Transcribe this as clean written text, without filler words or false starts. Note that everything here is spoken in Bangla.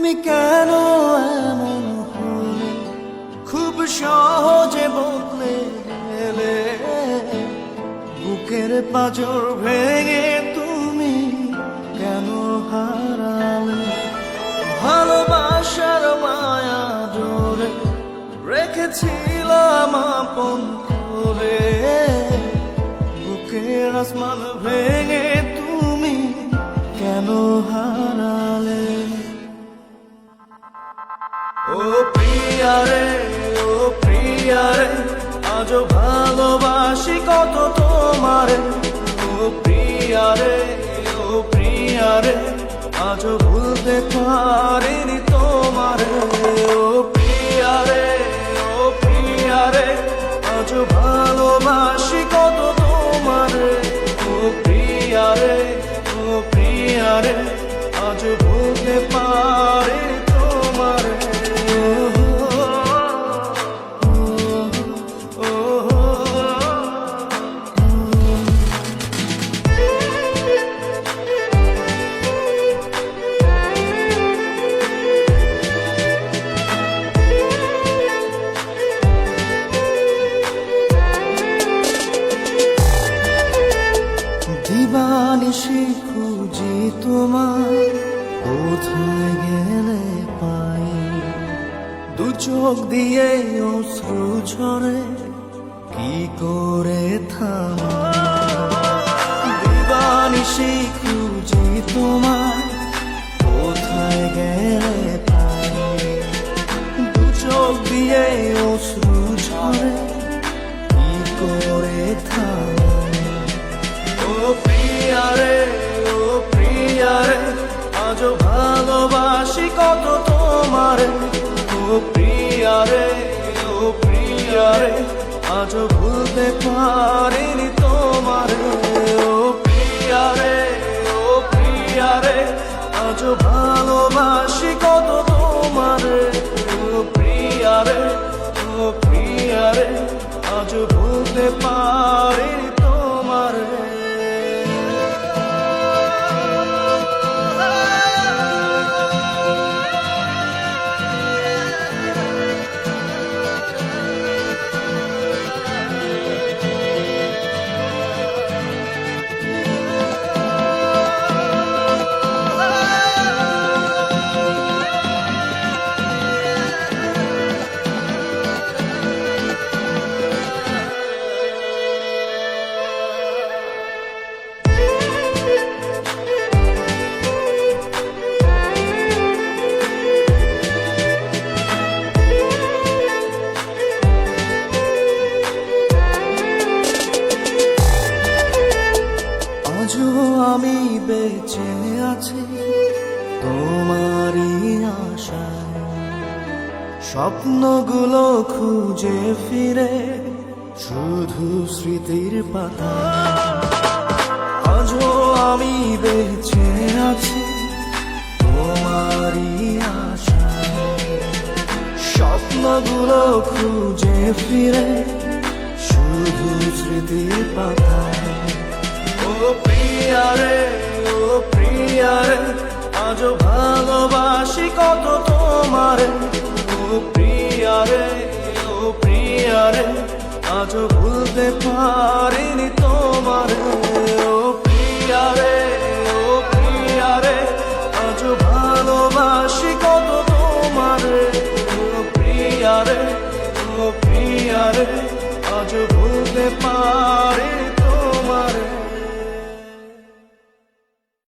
তুমি কেন এমন হলে, খুব সহজে বদলে গেলে। বুকের পাঁজর ভেঙে তুমি কেন হারালে। ভালোবাসার মায়া জোরে রেখেছিলাম আপন করে। বুকের আসমান ভেঙে তুমি কেন হারালে। ও প্রিয়ারে, ও প্রিয়ারে, আজও ভালোবাসি কত তোমারে। ও প্রিয়ারে, ও প্রিয়ারে, আজও ভুলতে পারিনি তোমারে। ও প্রিয়ারে, ও প্রিয়ারে, আজও ভালোবাসি কত তোমারে। ও প্রিয়ারে, ও প্রিয়ারে, আজও ভুলতে পারিনি তোমারে। দিবানিশি খুঁজি তোমায়, কোথায় গেলে পাই। দু চোখ দিয়ে অশ্রু ঝরে, কি করে থামাই। দিবানিশি খুঁজি তোমায়, কোথায় গেলে পাই। দু চোখ দিয়ে অশ্রু ঝরে, কি করে থামাই। ও প্রিয়ারে, ও প্রিয়ারে, আজও ভালোবাসি কত তোমারে। ও প্রিয়ারে, ও প্রিয়ারে, আজও ভুলতে পারিনি তোমারে। ও প্রিয়ারে, ও প্রিয়ারে, আজও ভালোবাসি কত তোমারে। ও প্রিয়ারে, ও প্রিয়ারে, আজও ভুলতে পারিনি তোমারে। আজও আমি বেঁচে আছি তোমারই আশায়। স্বপ্নগুলো খুঁজে ফিরে শুধু স্মৃতির পাতা। আজও আমি বেঁচে আছি তোমারই আশায়। স্বপ্নগুলো খুঁজে ফিরে শুধু স্মৃতির পাতায়। ও প্রিয়ারে, ও প্রিয়ারে, আজও ভালোবাসি কত তোমারে। ও প্রিয়ারে, ও প্রিয়ারে, আজও ভুলতে পারিনি তোমারে। ও প্রিয়ারে, ও প্রিয়ারে, আজও ভালোবাসি কত তোমারে। ও প্রিয়ারে, ও প্রিয়ারে, আজও